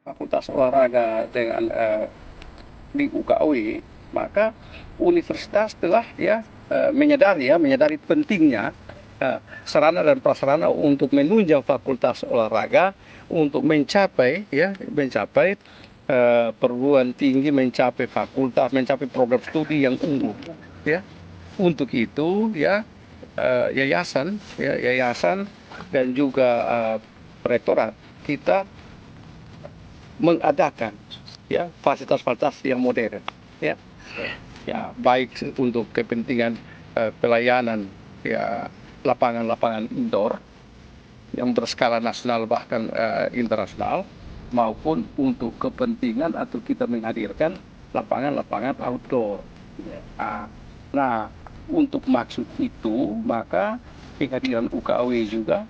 fakultas olahraga dengan di UKW, maka universitas telah menyadari pentingnya sarana dan prasarana untuk menunjang fakultas olahraga untuk mencapai perguruan tinggi, mencapai fakultas, mencapai program studi yang unggul. Ya, untuk itu yayasan dan juga rektorat kita mengadakan fasilitas-fasilitas yang modern, baik untuk kepentingan pelayanan lapangan-lapangan indoor yang berskala nasional bahkan internasional, maupun untuk kepentingan atau kita menghadirkan lapangan-lapangan outdoor. Nah, untuk maksud itu maka kehadiran UKW juga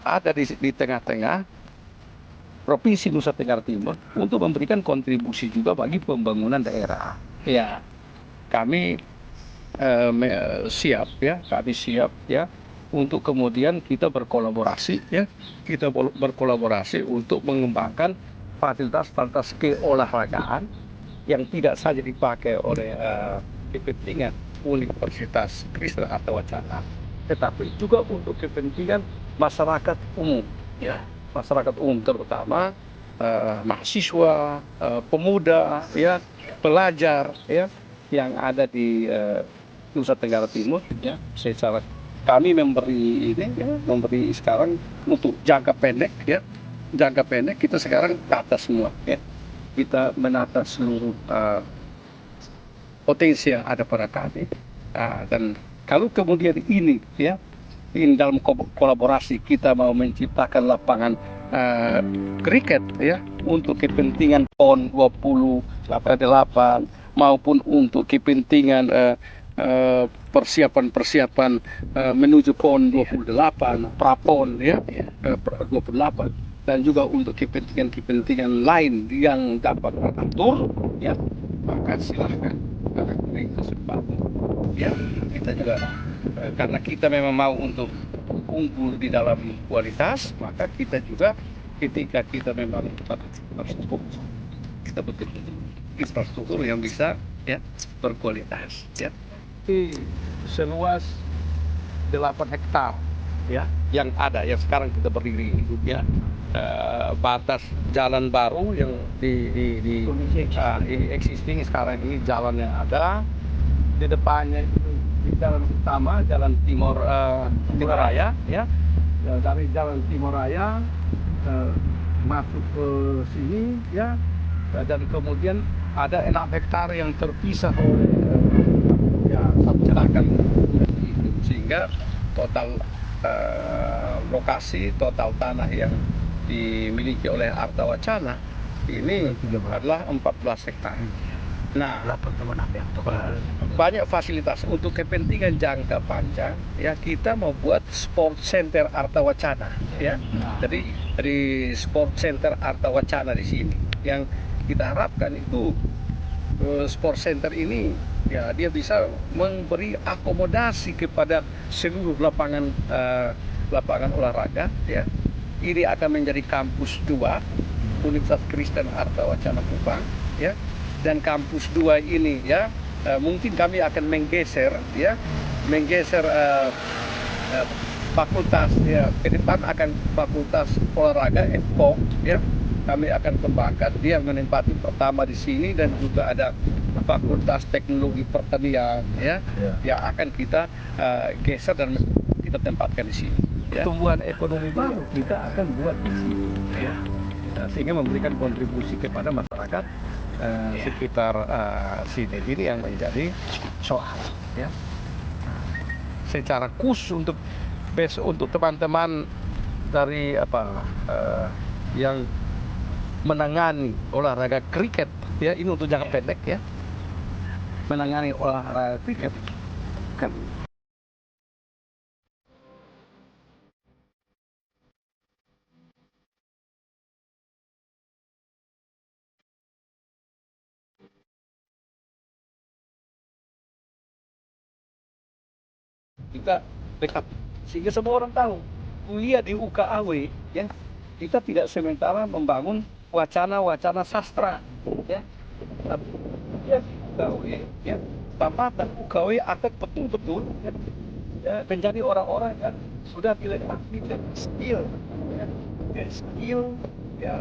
ada di tengah-tengah Provinsi Nusa Tenggara Timur untuk memberikan kontribusi juga bagi pembangunan daerah. Ya, kami siap untuk kemudian kita berkolaborasi untuk mengembangkan fasilitas-fasilitas keolahragaan yang tidak saja dipakai oleh kepentingan Universitas Kristen Artawacana, tetapi juga untuk kepentingan masyarakat umum, masyarakat umum terutama mahasiswa, pemuda, pelajar, yang ada di Nusa Tenggara Timur. Secara kami memberi sekarang untuk jangka pendek, kita sekarang tata semua, kita menata seluruh potensi yang ada pada kami, dan kalau kemudian ini dalam kolaborasi kita mau menciptakan lapangan kriket untuk kepentingan PON 20 8 maupun untuk kepentingan persiapan menuju PON 28, Prapon 28, dan juga untuk kepentingan lain yang dapat mengatur, maka silahkan beri kesempatan. Kita juga karena kita memang mau untuk unggul di dalam kualitas, maka kita juga ketika kita memang kita betul-betul infrastruktur yang bisa berkualitas. Seluas 8 hektar yang ada, yang sekarang kita berdiri, batas jalan baru yang di existing sekarang ini, jalan yang ada di depannya itu di jalan utama, jalan Timur Raya, dari jalan Timur Raya masuk ke sini, dan kemudian ada 6 hektar yang terpisah oleh satu celakan, sehingga total lokasi, total tanah yang dimiliki oleh Artawacana ini adalah 14 hektar. Nah, banyak fasilitas untuk kepentingan jangka panjang. Kita mau buat sport center Artawacana. Jadi dari sport center Artawacana di sini, yang kita harapkan itu sport center ini dia bisa memberi akomodasi kepada seluruh lapangan olahraga. Ini akan menjadi kampus 2 Universitas Kristen Artawacana Kupang, dan kampus 2 ini mungkin kami akan menggeser fakultas, ke depan akan fakultas olahraga FPOM, kami akan kembangkan, dia menempati pertama di sini, dan juga ada fakultas teknologi pertanian yang akan kita geser dan kita tempatkan di sini. Tumbuhan ekonomi baru kita akan buat di sini, sehingga memberikan kontribusi kepada masyarakat sekitar sini. Ini yang menjadi soal, secara khusus untuk teman-teman dari yang menangani olahraga kriket, ini untuk jangka pendek, menangani olahraga kriket kan. Kita dekat sehingga semua orang tahu kuliah di UKAW kita tidak sementara membangun wacana-wacana sastra, ya. Tapi ya, UKW, ya, Bapak dan UKW akan betul-betul ya, menjadi orang-orang yang sudah dilengkapi dengan skill, skill ya,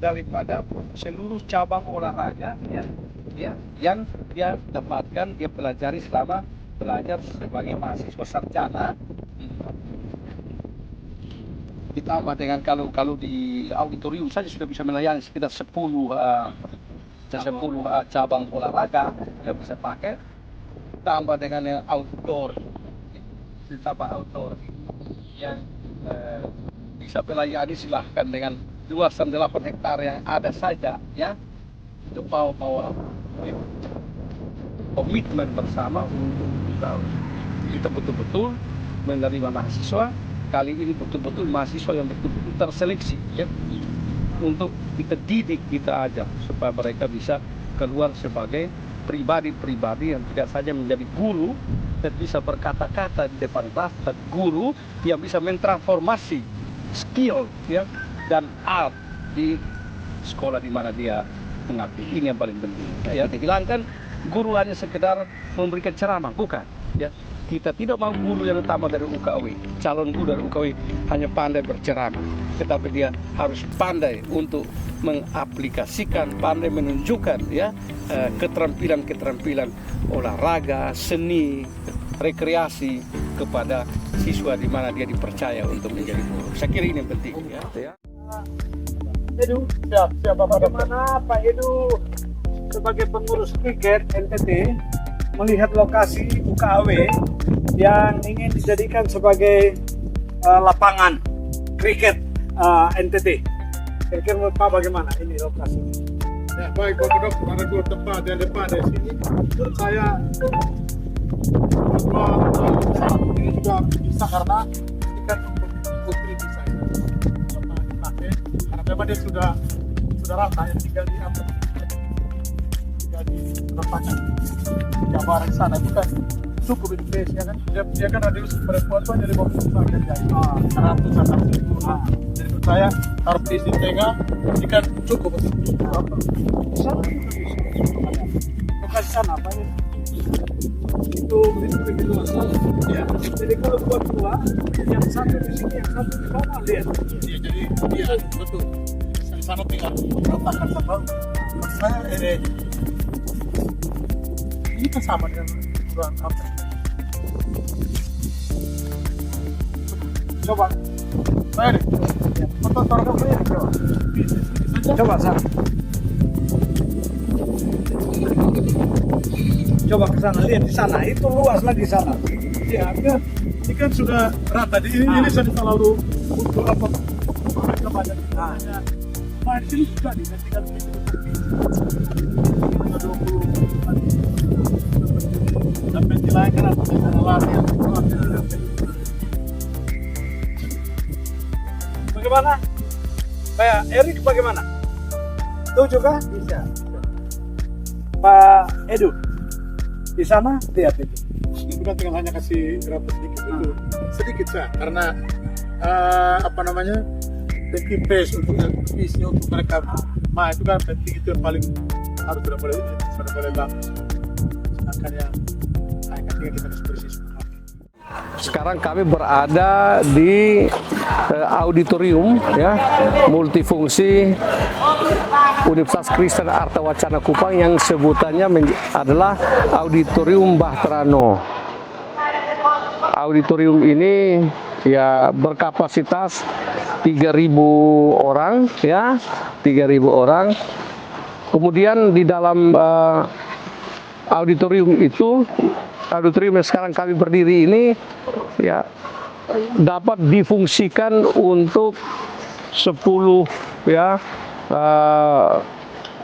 daripada seluruh cabang olahraga yang dia dapatkan, dia pelajari selama belajar sebagai mahasiswa sarjana. Ditambah dengan kalau di auditorium saja sudah bisa melayani sekitar 10 cabang olahraga yang bisa pakai, tambah dengan yang outdoor yang bisa melayani, silahkan dengan luasan 8 hektar yang ada saja, ya. Itu mau komitmen bersama untuk kita betul-betul menerima mahasiswa. Kali ini betul-betul mahasiswa yang betul-betul terseleksi, ya, untuk kita didik, kita ajar supaya mereka bisa keluar sebagai pribadi-pribadi yang tidak saja menjadi guru dan bisa berkata-kata di depan kelas, dan guru yang bisa mentransformasi skill, ya, dan art di sekolah di mana dia mengabdi. Ini yang paling penting. Ya, kita hilangkan guru hanya sekedar memberikan ceramah, bukan, ya. Kita tidak mau guru yang utama dari UKW, calon guru dari UKW hanya pandai berceramah, tetapi dia harus pandai untuk mengaplikasikan, pandai menunjukkan, ya, keterampilan-keterampilan olahraga, seni, rekreasi kepada siswa di mana dia dipercaya untuk menjadi guru. Saya kira ini yang penting, ya. Edu, siap bagaimana Pak Edu sebagai pengurus kriket NTT melihat lokasi UKW yang ingin dijadikan sebagai lapangan kriket NTT. Kira-kira menurut Pak bagaimana ini lokasi? Ya, baik Bapak Dok, ada dua tempat yang depan dari sini. Menurut saya ini juga bisa karena ini kan untuk putri bisa dipakai karena memang dia sudah rata, yang tinggal di apa? Tinggal di ratakan gambar di sana, bukan cukup Indonesia kan? Dia kan radius perempuan tuh dari bawah sampai jadi 100-100 ribu. Jadi menurut saya harus di tengah, ini kan cukup. Lokasi sana apa ya? Itu begitu luas. Ya. Jadi kalau buat dua, yang satu di sini, yang satu di sana, lihat. Iya, jadi iya betul. Di sana tinggal ratakan sama. Saya ini kan sama dengan ukuran apa? Coba, Saya deh. foto kamu ini coba. Coba sana. Coba ke sana, lihat di sana, itu luas lagi sana. Iya, ini kan sudah rata. Ini sudah terlalu untuk apa? Kepada nah, di sini juga nih, tinggal di sini. 20 dan ventilator atau latihan. Bagaimana? Pak Erik bagaimana? Setuju kah? Bisa. Pak Edu, di sana lihat itu. Itu kan tinggal hanya kasih rata sedikit itu. Sedikit sah, karena apa namanya? Penting pace untuk visi untuk mereka. Nah, itu kan penting, itu yang paling harus sudah boleh bagus. Sedangkan yang tinggal kita seperti Sekarang kami berada di auditorium, ya, multifungsi Universitas Kristen Arta Wacana Kupang yang sebutannya adalah Auditorium Bahterano. Auditorium ini ya berkapasitas 3.000 orang, ya, 3.000 orang. Kemudian di dalam auditorium itu, auditorium yang sekarang kami berdiri ini, ya, dapat difungsikan untuk 10, ya,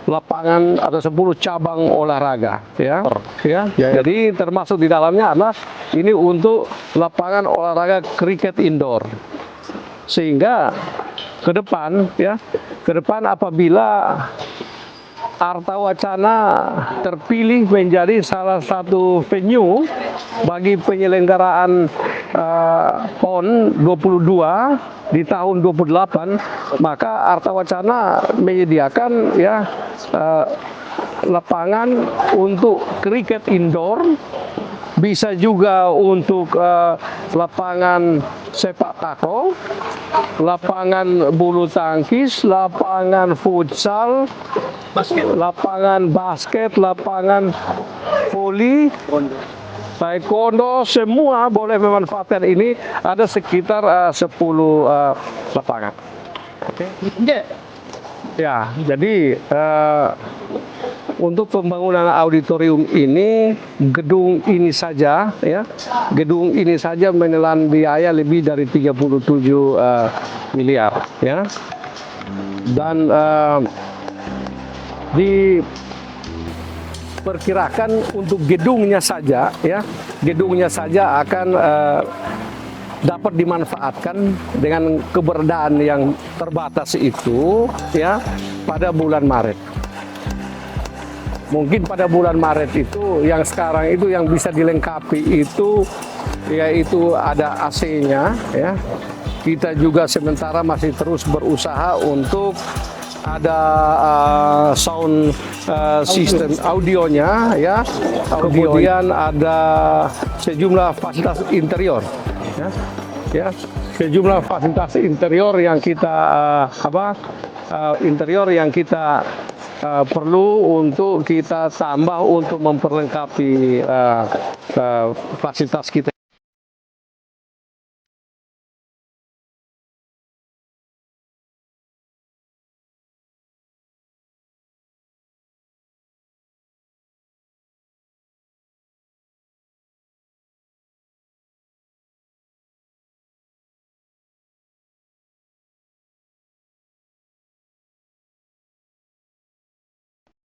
lapangan atau 10 cabang olahraga, ya. Jadi termasuk di dalamnya adalah ini untuk lapangan olahraga kriket indoor. Sehingga ke depan, ya, ke depan apabila Arta Wacana terpilih menjadi salah satu venue bagi penyelenggaraan PON 22 di tahun 28, maka Arta Wacana menyediakan ya lapangan untuk kriket indoor, bisa juga untuk lapangan sepak takraw, lapangan bulu tangkis, lapangan futsal, lapangan basket, lapangan voli, taekwondo, semua boleh memanfaatkan ini. Ada sekitar 10 lapangan. Oke. Ya, jadi untuk pembangunan auditorium ini, gedung ini saja menelan biaya lebih dari 37 miliar, ya. Dan diperkirakan untuk gedungnya saja akan dapat dimanfaatkan dengan keberadaan yang terbatas itu, ya, pada bulan Maret. Mungkin pada bulan Maret itu yang sekarang itu yang bisa dilengkapi itu yaitu ada AC-nya, ya. Kita juga sementara masih terus berusaha untuk ada sound system audionya, ya. Kemudian ada sejumlah fasilitas interior, ya. Sejumlah fasilitas interior yang kita perlu untuk kita tambah untuk memperlengkapi fasilitas kita.